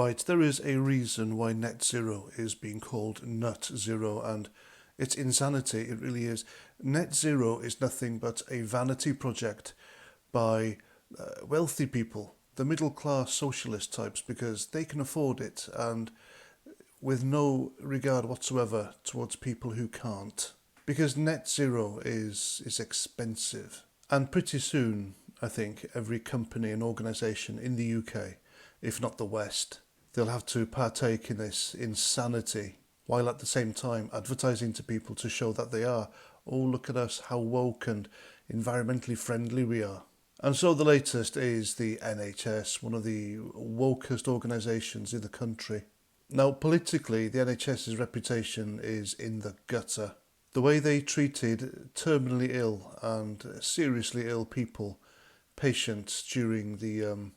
Right, there is a reason why net zero is being called nut zero, and it's insanity, it really is. Net zero is nothing but a vanity project by wealthy people, the middle class socialist types, because they can afford it, and with no regard whatsoever towards people who can't. Because net zero is expensive. And pretty soon, I think, every company and organisation in the UK, if not the West, they'll have to partake in this insanity, while at the same time advertising to people to show that they are, oh, look at us, how woke and environmentally friendly we are. And so the latest is the NHS, one of the wokest organisations in the country. Now, politically, the NHS's reputation is in the gutter. The way they treated terminally ill and seriously ill people, patients during the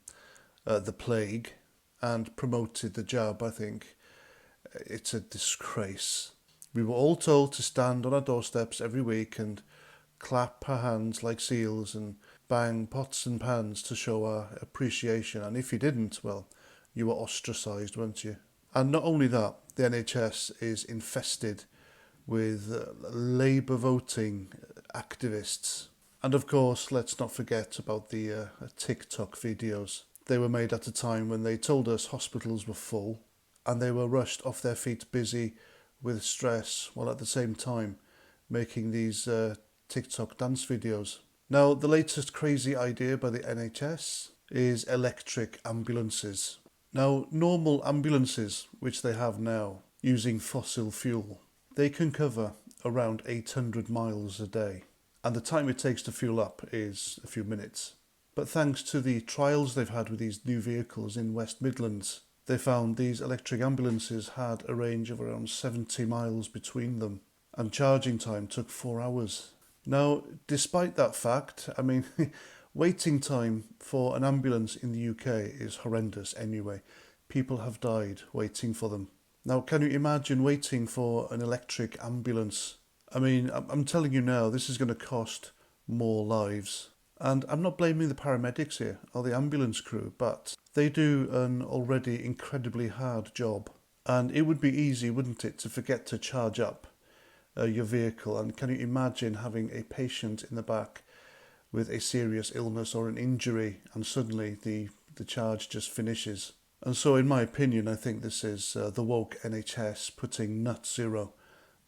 plague, and promoted the jab, I think, it's a disgrace. We were all told to stand on our doorsteps every week and clap our hands like seals and bang pots and pans to show our appreciation. And if you didn't, well, you were ostracised, weren't you? And not only that, the NHS is infested with Labour voting activists. And of course, let's not forget about the TikTok videos. They were made at a time when they told us hospitals were full and they were rushed off their feet busy with stress, while at the same time making these TikTok dance videos. Now, the latest crazy idea by the NHS is electric ambulances. Now, normal ambulances, which they have now, using fossil fuel, they can cover around 800 miles a day, and the time it takes to fuel up is a few minutes. But thanks to the trials they've had with these new vehicles in West Midlands, they found these electric ambulances had a range of around 70 miles between them, and charging time took 4 hours. Now, despite that fact, I mean, waiting time for an ambulance in the UK is horrendous anyway. People have died waiting for them. Now, can you imagine waiting for an electric ambulance? I mean, I'm telling you now, this is going to cost more lives. And I'm not blaming the paramedics here or the ambulance crew, but they do an already incredibly hard job. And it would be easy, wouldn't it, to forget to charge up your vehicle. And can you imagine having a patient in the back with a serious illness or an injury, and suddenly the charge just finishes? And so, in my opinion, I think this is the woke NHS putting nut zero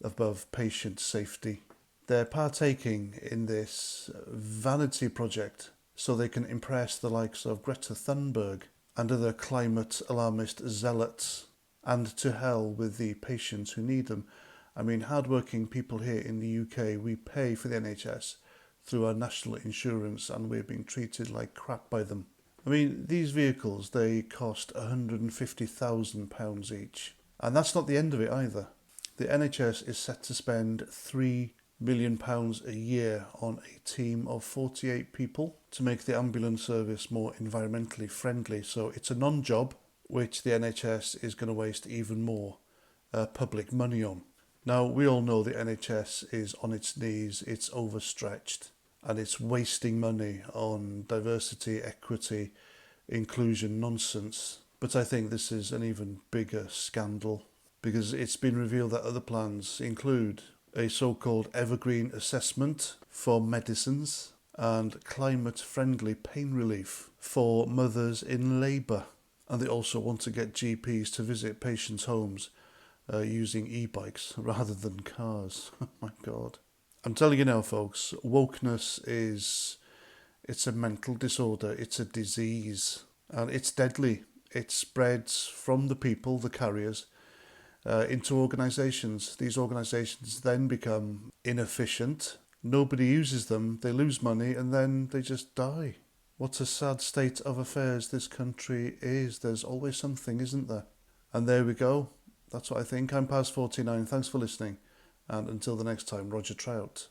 above patient safety. They're partaking in this vanity project so they can impress the likes of Greta Thunberg and other climate alarmist zealots, and to hell with the patients who need them. I mean, hardworking people here in the UK, we pay for the NHS through our national insurance, and we're being treated like crap by them. I mean, these vehicles, they cost £150,000 each. And that's not the end of it either. The NHS is set to spend £3 million a year on a team of 48 people to make the ambulance service more environmentally friendly. So it's a non-job, which the NHS is going to waste even more public money on. Now, we all know the NHS is on its knees, it's overstretched, and it's wasting money on diversity, equity, inclusion nonsense. But I think this is an even bigger scandal, because it's been revealed that other plans include a so-called evergreen assessment for medicines and climate-friendly pain relief for mothers in labour. And they also want to get GPs to visit patients' homes using e-bikes rather than cars. Oh my God. I'm telling you now, folks, wokeness it's a mental disorder, it's a disease, and it's deadly. It spreads from the people, the carriers, into organisations. These organisations then become inefficient. Nobody uses them, they lose money, and then they just die. What a sad state of affairs this country is. There's always something, isn't there? And there we go. That's what I think. I'm past 49. Thanks for listening. And until the next time, Roger Trout.